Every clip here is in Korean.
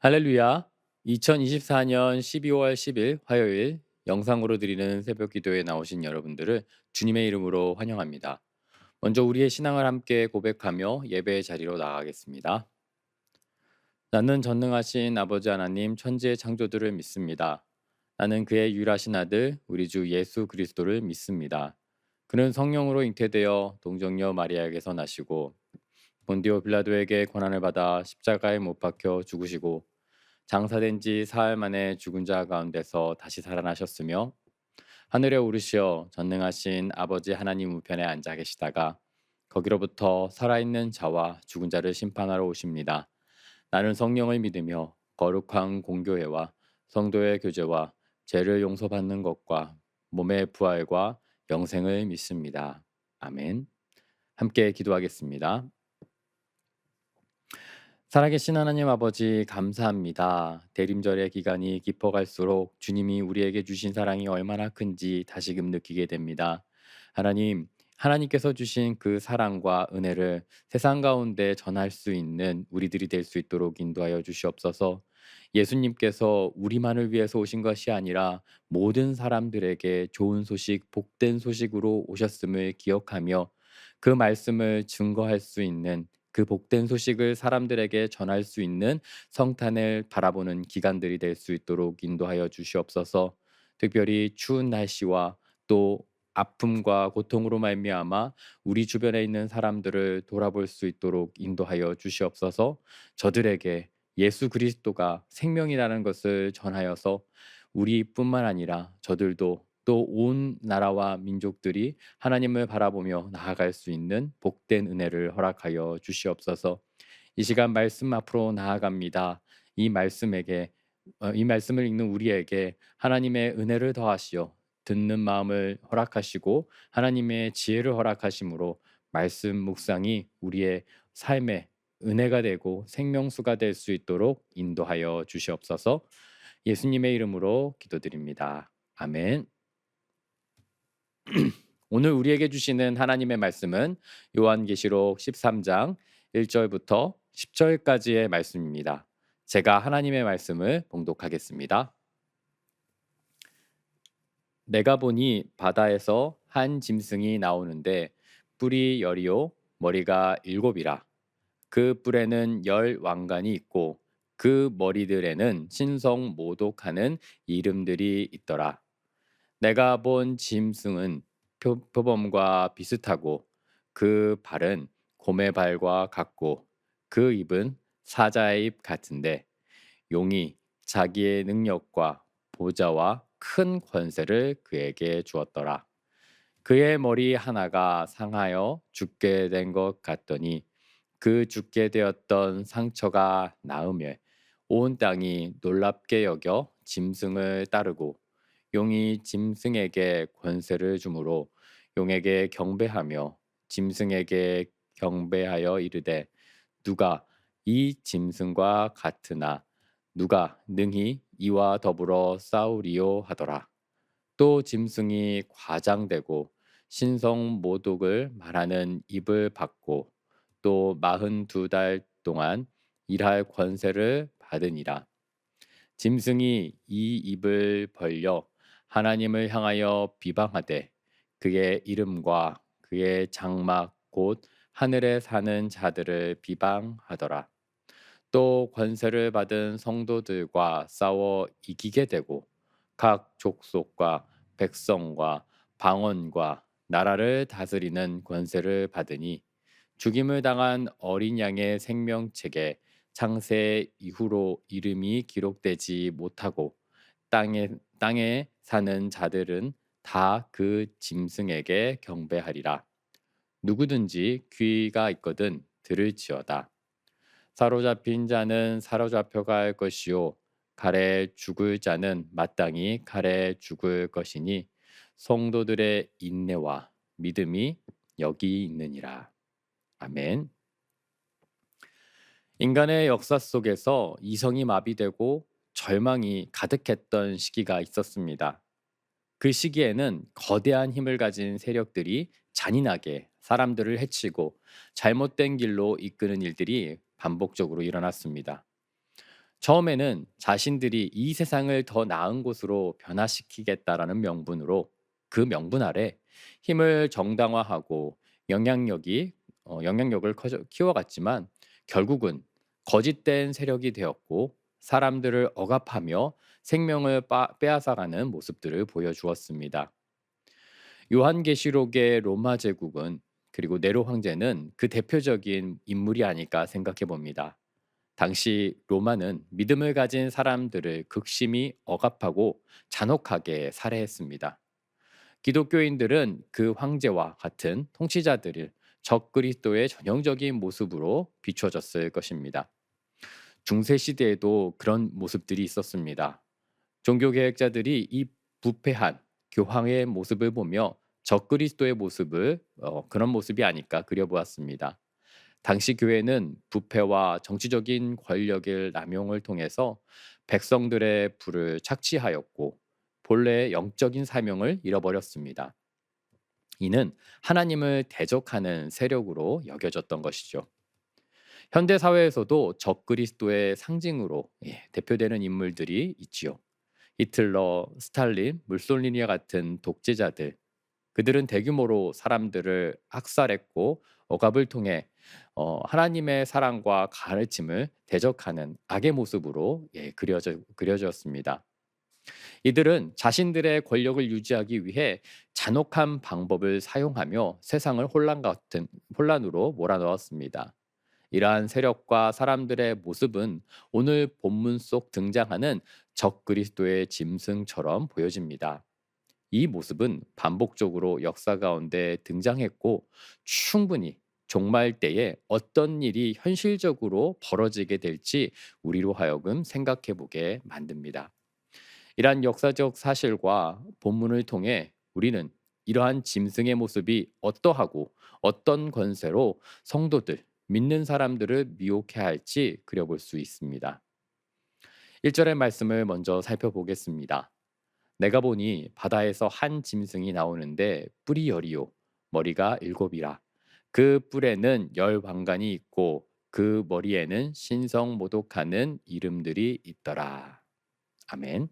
할렐루야. 2024년 12월 10일 화요일 영상으로 드리는 새벽 기도에 나오신 여러분들을 주님의 이름으로 환영합니다. 먼저 우리의 신앙을 함께 고백하며 예배의 자리로 나가겠습니다. 나는 전능하신 아버지 하나님 천지의 창조들을 믿습니다. 나는 그의 유일하신 아들 우리 주 예수 그리스도를 믿습니다. 그는 성령으로 잉태되어 동정녀 마리아에게서 나시고 본디오 빌라도에게 고난을 받아 십자가에 못 박혀 죽으시고 장사된 지 사흘 만에 죽은 자 가운데서 다시 살아나셨으며 하늘에 오르시어 전능하신 아버지 하나님 우편에 앉아 계시다가 거기로부터 살아있는 자와 죽은 자를 심판하러 오십니다. 나는 성령을 믿으며 거룩한 공교회와 성도의 교제와 죄를 용서받는 것과 몸의 부활과 영생을 믿습니다. 아멘. 함께 기도하겠습니다. 살아계신 하나님 아버지 감사합니다. 대림절의 기간이 깊어갈수록 주님이 우리에게 주신 사랑이 얼마나 큰지 다시금 느끼게 됩니다. 하나님, 하나님께서 주신 그 사랑과 은혜를 세상 가운데 전할 수 있는 우리들이 될 수 있도록 인도하여 주시옵소서. 예수님께서 우리만을 위해서 오신 것이 아니라 모든 사람들에게 좋은 소식, 복된 소식으로 오셨음을 기억하며 그 말씀을 증거할 수 있는 그 복된 소식을 사람들에게 전할 수 있는 성탄을 바라보는 기간들이 될 수 있도록 인도하여 주시옵소서. 특별히 추운 날씨와 또 아픔과 고통으로 말미암아 우리 주변에 있는 사람들을 돌아볼 수 있도록 인도하여 주시옵소서. 저들에게 예수 그리스도가 생명이라는 것을 전하여서 우리뿐만 아니라 저들도 또 온 나라와 민족들이 하나님을 바라보며 나아갈 수 있는 복된 은혜를 허락하여 주시옵소서. 이 시간 말씀 앞으로 나아갑니다. 이 말씀을 읽는 우리에게 하나님의 은혜를 더하시어 듣는 마음을 허락하시고 하나님의 지혜를 허락하심으로 말씀 묵상이 우리의 삶에 은혜가 되고 생명수가 될 수 있도록 인도하여 주시옵소서. 예수님의 이름으로 기도드립니다. 아멘. 오늘 우리에게 주시는 하나님의 말씀은 요한계시록 13장 1절부터 10절까지의 말씀입니다. 제가 하나님의 말씀을 봉독하겠습니다. 내가 보니 바다에서 한 짐승이 나오는데 뿔이 열이요 머리가 일곱이라. 그 뿔에는 열 왕관이 있고 그 머리들에는 신성 모독하는 이름들이 있더라. 내가 본 짐승은 표범과 비슷하고 그 발은 곰의 발과 같고 그 입은 사자의 입 같은데 용이 자기의 능력과 보좌와 큰 권세를 그에게 주었더라. 그의 머리 하나가 상하여 죽게 된 것 같더니 그 죽게 되었던 상처가 나으며 온 땅이 놀랍게 여겨 짐승을 따르고 용이 짐승에게 권세를 주므로 용에게 경배하며 짐승에게 경배하여 이르되 누가 이 짐승과 같으나 누가 능히 이와 더불어 싸우리요 하더라. 또 짐승이 과장되고 신성 모독을 말하는 입을 받고 또 42달 동안 일할 권세를 받으니라. 짐승이 이 입을 벌려 하나님을 향하여 비방하되 그의 이름과 그의 장막 곧 하늘에 사는 자들을 비방하더라. 또 권세를 받은 성도들과 싸워 이기게 되고 각 족속과 백성과 방언과 나라를 다스리는 권세를 받으니 죽임을 당한 어린 양의 생명책에 창세 이후로 이름이 기록되지 못하고 땅에 사는 자들은 다 그 짐승에게 경배하리라. 누구든지 귀가 있거든 들을지어다. 사로잡힌 자는 사로잡혀 갈 것이요 칼에 죽을 자는 마땅히 칼에 죽을 것이니 성도들의 인내와 믿음이 여기 있느니라. 아멘. 인간의 역사 속에서 이성이 마비되고 절망이 가득했던 시기가 있었습니다. 그 시기에는 거대한 힘을 가진 세력들이 잔인하게 사람들을 해치고 잘못된 길로 이끄는 일들이 반복적으로 일어났습니다. 처음에는 자신들이 이 세상을 더 나은 곳으로 변화시키겠다라는 명분으로 그 명분 아래 힘을 정당화하고 영향력이 영향력을 키워갔지만 결국은 거짓된 세력이 되었고 사람들을 억압하며 생명을 빼앗아가는 모습들을 보여주었습니다. 요한계시록의 로마 제국은 그리고 네로 황제는 그 대표적인 인물이 아닐까 생각해 봅니다. 당시 로마는 믿음을 가진 사람들을 극심히 억압하고 잔혹하게 살해했습니다. 기독교인들은 그 황제와 같은 통치자들을 적그리스도의 전형적인 모습으로 비춰졌을 것입니다. 중세 시대에도 그런 모습들이 있었습니다. 종교개혁자들이 이 부패한 교황의 모습을 보며 적그리스도의 모습을 그런 모습이 아닐까 그려보았습니다. 당시 교회는 부패와 정치적인 권력을 남용을 통해서 백성들의 부를 착취하였고 본래의 영적인 사명을 잃어버렸습니다. 이는 하나님을 대적하는 세력으로 여겨졌던 것이죠. 현대 사회에서도 적그리스도의 상징으로 대표되는 인물들이 있지요. 히틀러, 스탈린, 물솔리니와 같은 독재자들, 그들은 대규모로 사람들을 학살했고 억압을 통해 하나님의 사랑과 가르침을 대적하는 악의 모습으로 그려졌습니다. 이들은 자신들의 권력을 유지하기 위해 잔혹한 방법을 사용하며 세상을 혼란으로 몰아넣었습니다. 이러한 세력과 사람들의 모습은 오늘 본문 속 등장하는 적그리스도의 짐승처럼 보여집니다. 이 모습은 반복적으로 역사 가운데 등장했고 충분히 종말 때에 어떤 일이 현실적으로 벌어지게 될지 우리로 하여금 생각해 보게 만듭니다. 이러한 역사적 사실과 본문을 통해 우리는 이러한 짐승의 모습이 어떠하고 어떤 권세로 성도들, 믿는 사람들을 미혹해 할지 그려볼 수 있습니다. 1절의 말씀을 먼저 살펴보겠습니다. 내가 보니 바다에서 한 짐승이 나오는데 뿔이 열이요 머리가 일곱이라. 그 뿔에는 열 왕관이 있고 그 머리에는 신성모독하는 이름들이 있더라. 아멘.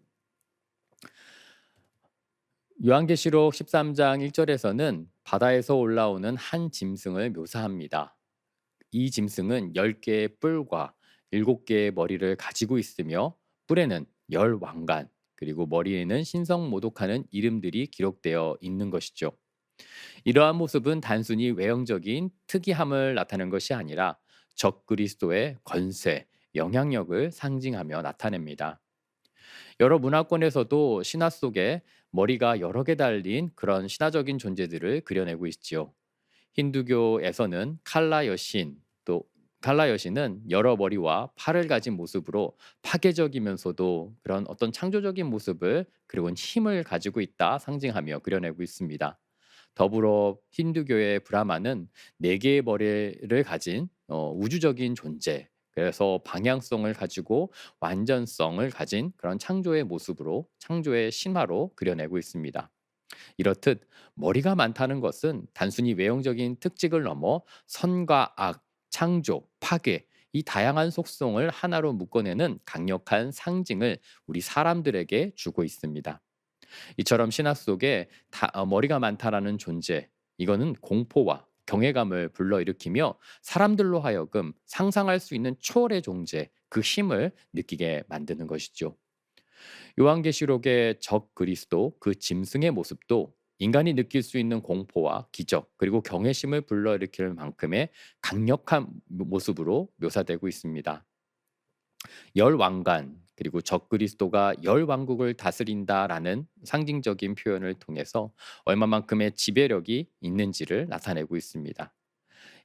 요한계시록 13장 1절에서는 바다에서 올라오는 한 짐승을 묘사합니다. 이 짐승은 10개의 뿔과 7개의 머리를 가지고 있으며 뿔에는 열 왕관 그리고 머리에는 신성모독하는 이름들이 기록되어 있는 것이죠. 이러한 모습은 단순히 외형적인 특이함을 나타내는 것이 아니라 적그리스도의 권세, 영향력을 상징하며 나타냅니다. 여러 문화권에서도 신화 속에 머리가 여러 개 달린 그런 신화적인 존재들을 그려내고 있지요. 힌두교에서는 칼라 여신, 또 칼라 여신은 여러 머리와 팔을 가진 모습으로 파괴적이면서도 그런 어떤 창조적인 모습을 그리고 힘을 가지고 있다 상징하며 그려내고 있습니다. 더불어 힌두교의 브라마는 네 개의 머리를 가진 우주적인 존재, 그래서 방향성을 가지고 완전성을 가진 그런 창조의 모습으로 창조의 신화로 그려내고 있습니다. 이렇듯 머리가 많다는 것은 단순히 외형적인 특징을 넘어 선과 악, 창조, 파괴 이 다양한 속성을 하나로 묶어내는 강력한 상징을 우리 사람들에게 주고 있습니다. 이처럼 신화 속에 머리가 많다라는 존재, 이거는 공포와 경외감을 불러일으키며 사람들로 하여금 상상할 수 있는 초월의 존재, 그 힘을 느끼게 만드는 것이죠. 요한계시록의 적 그리스도, 그 짐승의 모습도 인간이 느낄 수 있는 공포와 기적, 그리고 경외심을 불러일으킬 만큼의 강력한 모습으로 묘사되고 있습니다. 열 왕관 그리고 적그리스도가 열 왕국을 다스린다라는 상징적인 표현을 통해서 얼마만큼의 지배력이 있는지를 나타내고 있습니다.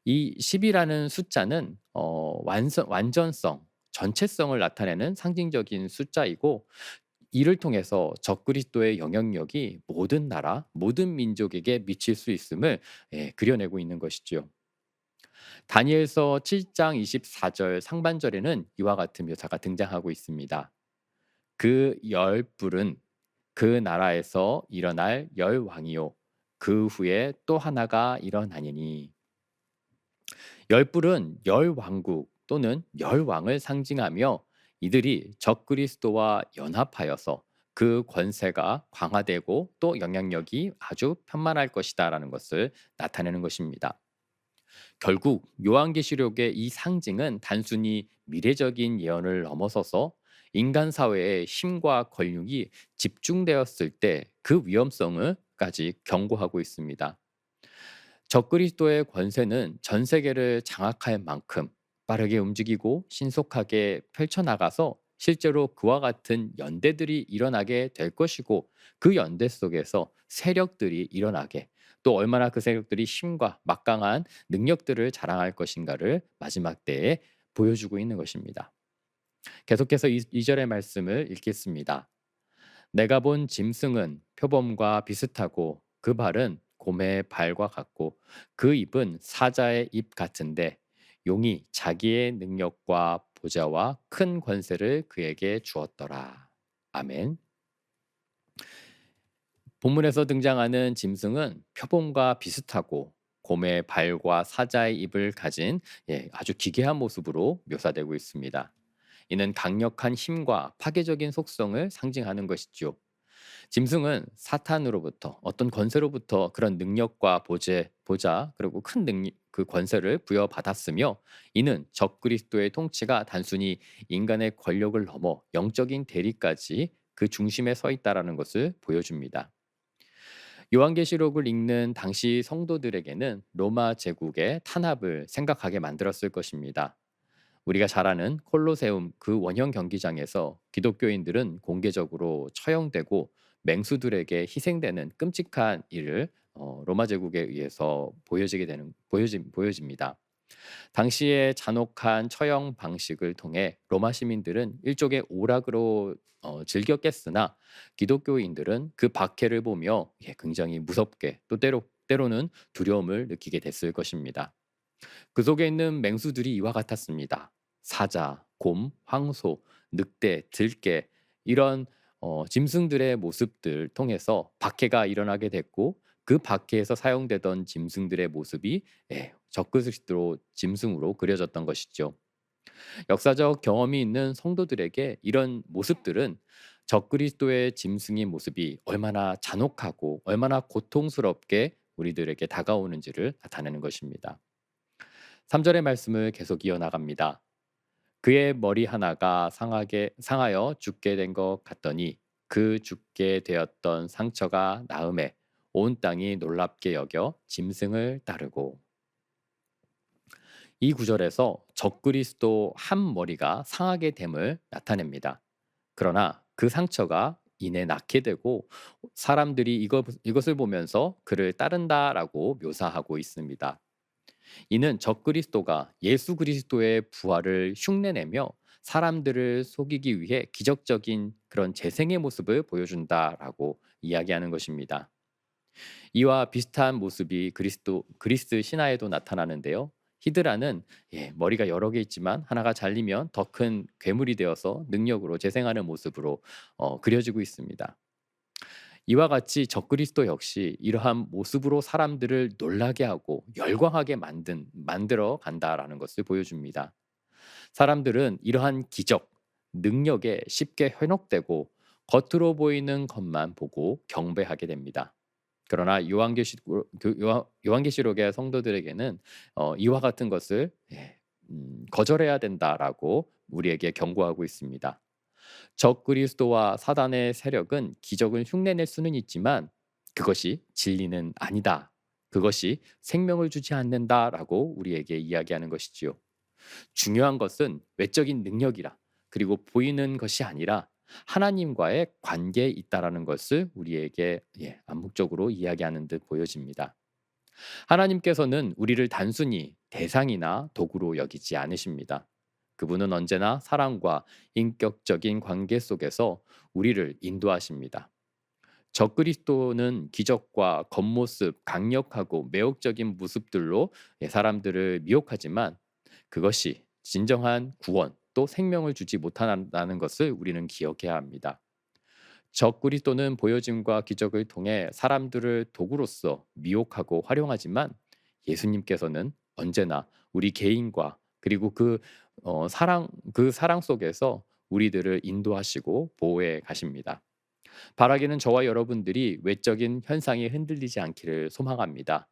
이 10이라는 숫자는 완전성, 전체성을 나타내는 상징적인 숫자이고 이를 통해서 적그리스도의 영향력이 모든 나라, 모든 민족에게 미칠 수 있음을 그려내고 있는 것이지요. 다니엘서 7장 24절 상반절에는 이와 같은 묘사가 등장하고 있습니다. 그 열불은 그 나라에서 일어날 열 왕이요 그 후에 또 하나가 일어나니니. 열불은 열 왕국 또는 열 왕을 상징하며 이들이 적그리스도와 연합하여서 그 권세가 강화되고 또 영향력이 아주 편만할 것이다라는 것을 나타내는 것입니다. 결국 요한계시록의 이 상징은 단순히 미래적인 예언을 넘어서서 인간 사회의 힘과 권력이 집중되었을 때 그 위험성을까지 경고하고 있습니다. 적그리스도의 권세는 전 세계를 장악할 만큼 빠르게 움직이고 신속하게 펼쳐나가서 실제로 그와 같은 연대들이 일어나게 될 것이고 그 연대 속에서 세력들이 일어나게 또 얼마나 그 세력들이 힘과 막강한 능력들을 자랑할 것인가를 마지막 때에 보여주고 있는 것입니다. 계속해서 2절의 말씀을 읽겠습니다. 내가 본 짐승은 표범과 비슷하고 그 발은 곰의 발과 같고 그 입은 사자의 입 같은데 용이 자기의 능력과 보좌와 큰 권세를 그에게 주었더라. 아멘. 본문에서 등장하는 짐승은 표범과 비슷하고 곰의 발과 사자의 입을 가진 아주 기괴한 모습으로 묘사되고 있습니다. 이는 강력한 힘과 파괴적인 속성을 상징하는 것이죠. 짐승은 사탄으로부터 어떤 권세로부터 그런 능력과 보자 그리고 큰 능력 그 권세를 부여받았으며 이는 적그리스도의 통치가 단순히 인간의 권력을 넘어 영적인 대리까지 그 중심에 서 있다라는 것을 보여줍니다. 요한계시록을 읽는 당시 성도들에게는 로마 제국의 탄압을 생각하게 만들었을 것입니다. 우리가 잘 아는 콜로세움 그 원형 경기장에서 기독교인들은 공개적으로 처형되고 맹수들에게 희생되는 끔찍한 일을 로마 제국에 의해서 보여집니다. 당시의 잔혹한 처형 방식을 통해 로마 시민들은 일종의 오락으로 즐겼겠으나 기독교인들은 그 박해를 보며 굉장히 무섭게 또 때로는 두려움을 느끼게 됐을 것입니다. 그 속에 있는 맹수들이 이와 같았습니다. 사자, 곰, 황소, 늑대, 들개 이런 짐승들의 모습들 통해서 박해가 일어나게 됐고 그 박해에서 사용되던 짐승들의 모습이 적그리스도 짐승으로 그려졌던 것이죠. 역사적 경험이 있는 성도들에게 이런 모습들은 적그리스도의 짐승의 모습이 얼마나 잔혹하고 얼마나 고통스럽게 우리들에게 다가오는지를 나타내는 것입니다. 3절의 말씀을 계속 이어나갑니다. 그의 머리 하나가 상하여 죽게 된 것 같더니 그 죽게 되었던 상처가 나음에 온 땅이 놀랍게 여겨 짐승을 따르고 이 구절에서 적그리스도 한 머리가 상하게 됨을 나타냅니다. 그러나 그 상처가 이내 낫게 되고 사람들이 이것을 보면서 그를 따른다라고 묘사하고 있습니다. 이는 적그리스도가 예수 그리스도의 부활을 흉내내며 사람들을 속이기 위해 기적적인 그런 재생의 모습을 보여준다라고 이야기하는 것입니다. 이와 비슷한 모습이 그리스 신화에도 나타나는데요. 히드라는 머리가 여러 개 있지만 하나가 잘리면 더 큰 괴물이 되어서 능력으로 재생하는 모습으로 그려지고 있습니다. 이와 같이 적그리스도 역시 이러한 모습으로 사람들을 놀라게 하고 열광하게 만들어 간다라는 것을 보여줍니다. 사람들은 이러한 기적, 능력에 쉽게 현혹되고 겉으로 보이는 것만 보고 경배하게 됩니다. 그러나 요한계시록의 성도들에게는 이와 같은 것을 거절해야 된다라고 우리에게 경고하고 있습니다. 적그리스도와 사단의 세력은 기적을 흉내낼 수는 있지만 그것이 진리는 아니다. 그것이 생명을 주지 않는다라고 우리에게 이야기하는 것이지요. 중요한 것은 외적인 능력이라 그리고 보이는 것이 아니라 하나님과의 관계에 있다라는 것을 우리에게 암묵적으로 이야기하는 듯 보여집니다. 하나님께서는 우리를 단순히 대상이나 도구로 여기지 않으십니다. 그분은 언제나 사랑과 인격적인 관계 속에서 우리를 인도하십니다. 적그리스도는 기적과 겉모습, 강력하고 매혹적인 모습들로 사람들을 미혹하지만 그것이 진정한 구원 또 생명을 주지 못한다는 것을 우리는 기억해야 합니다. 적그리스도는 보여짐과 기적을 통해 사람들을 도구로서 미혹하고 활용하지만 예수님께서는 언제나 우리 개인과 그리고 그 사랑 속에서 우리들을 인도하시고 보호해 가십니다. 바라기는 저와 여러분들이 외적인 현상이 흔들리지 않기를 소망합니다.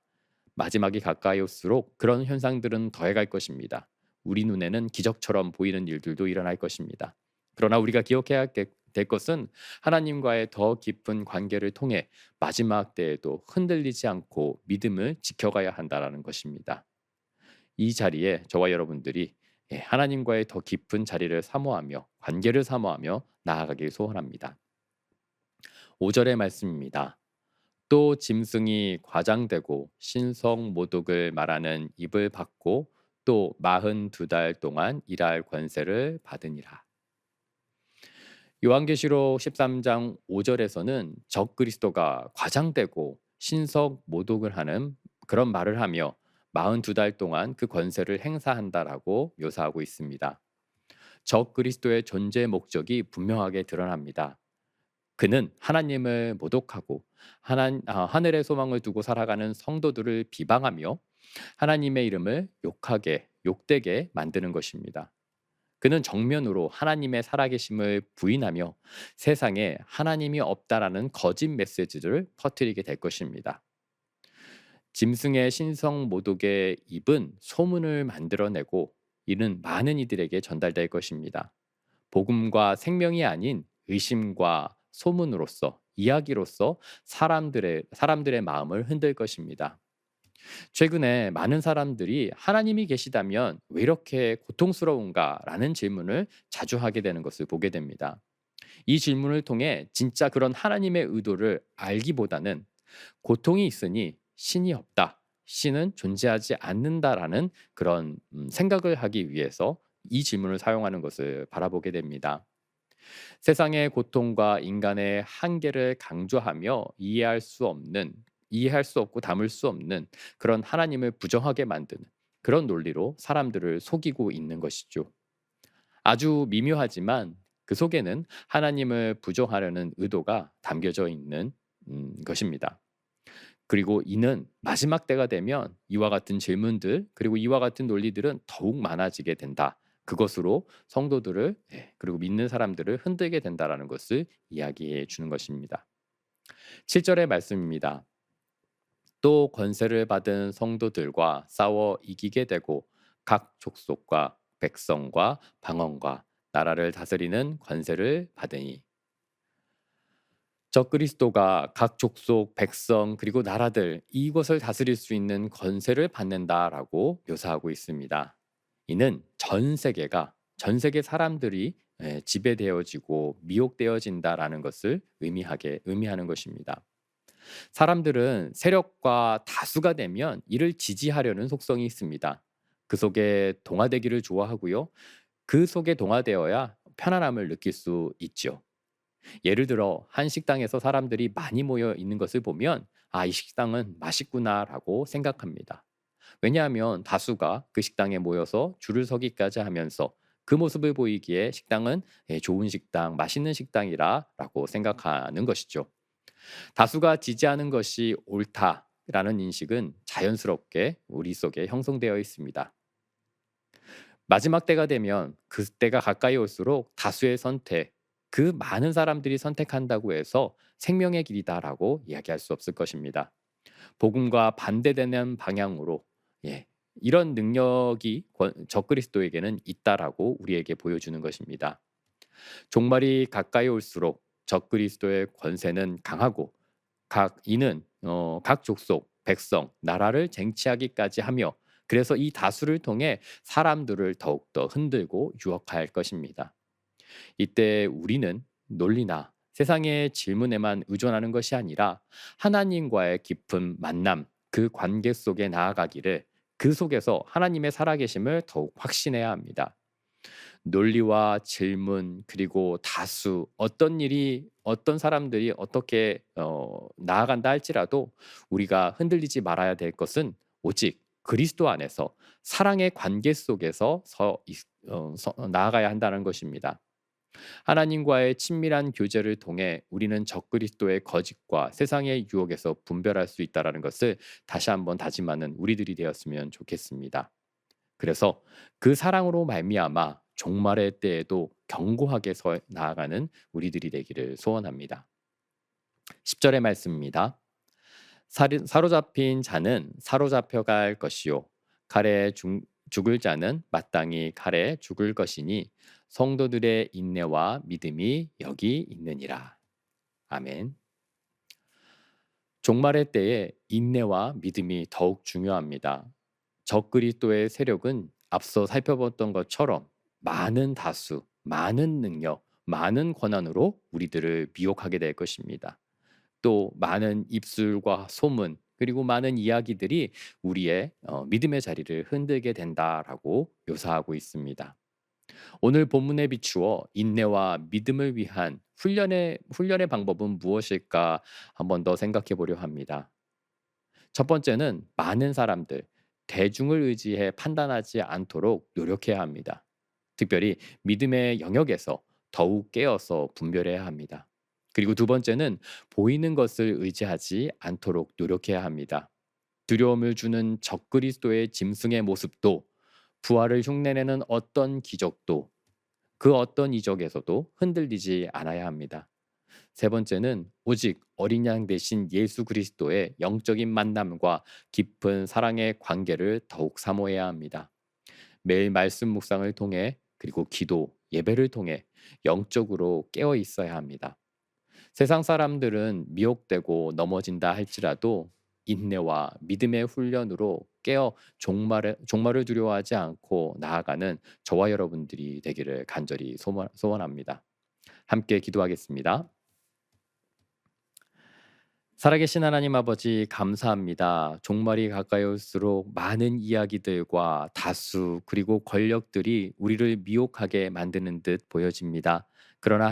마지막이 가까이 올수록 그런 현상들은 더해갈 것입니다. 우리 눈에는 기적처럼 보이는 일들도 일어날 것입니다. 그러나 우리가 기억해야 될 것은 하나님과의 더 깊은 관계를 통해 마지막 때에도 흔들리지 않고 믿음을 지켜가야 한다는 것입니다. 이 자리에 저와 여러분들이 하나님과의 더 깊은 자리를 사모하며 관계를 사모하며 나아가길 소원합니다. 5절의 말씀입니다. 또 짐승이 과장되고 신성 모독을 말하는 입을 받고 또 42달 동안 일할 권세를 받으니라. 요한계시록 13장 5절에서는 적그리스도가 과장되고 신성 모독을 하는 그런 말을 하며 42달 동안 그 권세를 행사한다라고 묘사하고 있습니다. 적그리스도의 존재 목적이 분명하게 드러납니다. 그는 하나님을 모독하고 하늘의 소망을 두고 살아가는 성도들을 비방하며 하나님의 이름을 욕되게 만드는 것입니다. 그는 정면으로 하나님의 살아계심을 부인하며 세상에 하나님이 없다라는 거짓 메시지를 퍼뜨리게 될 것입니다. 짐승의 신성 모독의 입은 소문을 만들어내고 이는 많은 이들에게 전달될 것입니다. 복음과 생명이 아닌 의심과 소문으로서 이야기로서 사람들의 마음을 흔들 것입니다. 최근에 많은 사람들이 하나님이 계시다면 왜 이렇게 고통스러운가라는 질문을 자주 하게 되는 것을 보게 됩니다. 이 질문을 통해 진짜 그런 하나님의 의도를 알기보다는 고통이 있으니 신이 없다, 신은 존재하지 않는다라는 그런 생각을 하기 위해서 이 질문을 사용하는 것을 바라보게 됩니다. 세상의 고통과 인간의 한계를 강조하며 이해할 수 없고 담을 수 없는 그런 하나님을 부정하게 만드는 그런 논리로 사람들을 속이고 있는 것이죠. 아주 미묘하지만 그 속에는 하나님을 부정하려는 의도가 담겨져 있는 것입니다. 그리고 이는 마지막 때가 되면 이와 같은 질문들 그리고 이와 같은 논리들은 더욱 많아지게 된다. 그것으로 성도들을 그리고 믿는 사람들을 흔들게 된다라는 것을 이야기해 주는 것입니다. 7절의 말씀입니다. 또 권세를 받은 성도들과 싸워 이기게 되고 각 족속과 백성과 방언과 나라를 다스리는 권세를 받으니 적그리스도가 각 족속, 백성 그리고 나라들 이것을 다스릴 수 있는 권세를 받는다라고 묘사하고 있습니다. 이는 전 세계 사람들이 지배되어지고 미혹되어진다라는 것을 의미하는 것입니다. 사람들은 세력과 다수가 되면 이를 지지하려는 속성이 있습니다. 그 속에 동화되기를 좋아하고요. 그 속에 동화되어야 편안함을 느낄 수 있죠. 예를 들어 한 식당에서 사람들이 많이 모여 있는 것을 보면 이 식당은 맛있구나라고 생각합니다. 왜냐하면 다수가 그 식당에 모여서 줄을 서기까지 하면서 그 모습을 보이기에 식당은 좋은 식당, 맛있는 식당이라고 생각하는 것이죠. 다수가 지지하는 것이 옳다라는 인식은 자연스럽게 우리 속에 형성되어 있습니다. 마지막 때가 되면 그 때가 가까이 올수록 다수의 선택, 그 많은 사람들이 선택한다고 해서 생명의 길이다라고 이야기할 수 없을 것입니다. 복음과 반대되는 방향으로 이런 능력이 적그리스도에게는 있다라고 우리에게 보여주는 것입니다. 종말이 가까이 올수록 적그리스도의 권세는 강하고 각 족속, 백성, 나라를 쟁취하기까지 하며 그래서 이 다수를 통해 사람들을 더욱더 흔들고 유혹할 것입니다. 이때 우리는 논리나 세상의 질문에만 의존하는 것이 아니라 하나님과의 깊은 만남, 그 관계 속에 나아가기를 그 속에서 하나님의 살아계심을 더욱 확신해야 합니다. 논리와 질문 그리고 다수 어떤 사람들이 어떻게 나아간다 할지라도 우리가 흔들리지 말아야 될 것은 오직 그리스도 안에서 사랑의 관계 속에서 나아가야 한다는 것입니다. 하나님과의 친밀한 교제를 통해 우리는 적그리스도의 거짓과 세상의 유혹에서 분별할 수 있다라는 것을 다시 한번 다짐하는 우리들이 되었으면 좋겠습니다. 그래서 그 사랑으로 말미암아 종말의 때에도 견고하게 서 나아가는 우리들이 되기를 소원합니다. 10절의 말씀입니다. 사로잡힌 자는 사로잡혀 갈 것이요 칼에 죽을 자는 마땅히 칼에 죽을 것이니 성도들의 인내와 믿음이 여기 있느니라. 아멘. 종말의 때에 인내와 믿음이 더욱 중요합니다. 적그리스도의 세력은 앞서 살펴봤던 것처럼 많은 다수, 많은 능력, 많은 권한으로 우리들을 미혹하게 될 것입니다. 또 많은 입술과 소문 그리고 많은 이야기들이 우리의 믿음의 자리를 흔들게 된다라고 묘사하고 있습니다. 오늘 본문에 비추어 인내와 믿음을 위한 훈련의 방법은 무엇일까 한번 더 생각해 보려 합니다. 첫 번째는 많은 사람들, 대중을 의지해 판단하지 않도록 노력해야 합니다. 특별히 믿음의 영역에서 더욱 깨어서 분별해야 합니다. 그리고 두 번째는 보이는 것을 의지하지 않도록 노력해야 합니다. 두려움을 주는 적그리스도의 짐승의 모습도 부활을 흉내내는 어떤 기적도 그 어떤 이적에서도 흔들리지 않아야 합니다. 세 번째는 오직 어린 양 대신 예수 그리스도의 영적인 만남과 깊은 사랑의 관계를 더욱 사모해야 합니다. 매일 말씀 묵상을 통해 그리고 기도, 예배를 통해 영적으로 깨어 있어야 합니다. 세상 사람들은 미혹되고 넘어진다 할지라도 인내와 믿음의 훈련으로 깨어 종말을 두려워하지 않고 나아가는 저와 여러분들이 되기를 간절히 소원합니다. 함께 기도하겠습니다. 살아계신 하나님 아버지 감사합니다. 종말이 가까이 올수록 많은 이야기들과 다수 그리고 권력들이 우리를 미혹하게 만드는 듯 보여집니다. 그러나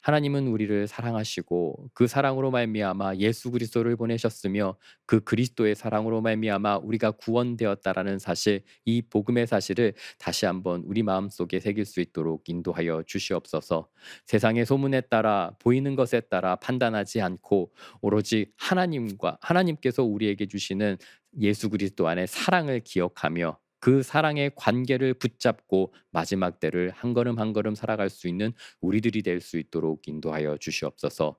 하나님은 우리를 사랑하시고 그 사랑으로 말미암아 예수 그리스도를 보내셨으며 그 그리스도의 사랑으로 말미암아 우리가 구원되었다라는 사실, 이 복음의 사실을 다시 한번 우리 마음속에 새길 수 있도록 인도하여 주시옵소서. 세상의 소문에 따라 보이는 것에 따라 판단하지 않고 오로지 하나님께서 우리에게 주시는 예수 그리스도 안에 사랑을 기억하며 그 사랑의 관계를 붙잡고 마지막 때를 한 걸음 한 걸음 살아갈 수 있는 우리들이 될 수 있도록 인도하여 주시옵소서.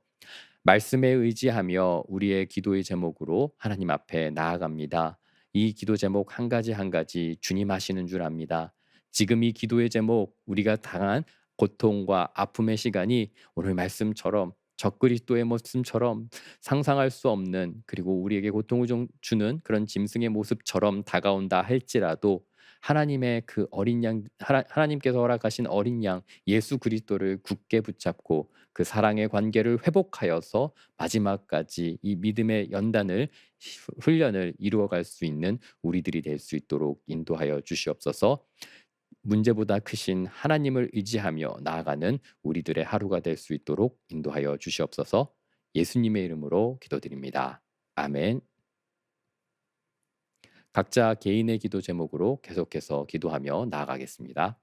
말씀에 의지하며 우리의 기도의 제목으로 하나님 앞에 나아갑니다. 이 기도 제목 한 가지 한 가지 주님 하시는 줄 압니다. 지금 이 기도의 제목 우리가 당한 고통과 아픔의 시간이 오늘 말씀처럼 적그리스도의 모습처럼 상상할 수 없는 그리고 우리에게 고통을 주는 그런 짐승의 모습처럼 다가온다 할지라도 하나님의 그 어린 양 하나님께서 허락하신 어린 양 예수 그리스도를 굳게 붙잡고 그 사랑의 관계를 회복하여서 마지막까지 이 믿음의 훈련을 이루어갈 수 있는 우리들이 될 수 있도록 인도하여 주시옵소서. 문제보다 크신 하나님을 의지하며 나아가는 우리들의 하루가 될 수 있도록 인도하여 주시옵소서. 예수님의 이름으로 기도드립니다. 아멘. 각자 개인의 기도 제목으로 계속해서 기도하며 나아가겠습니다.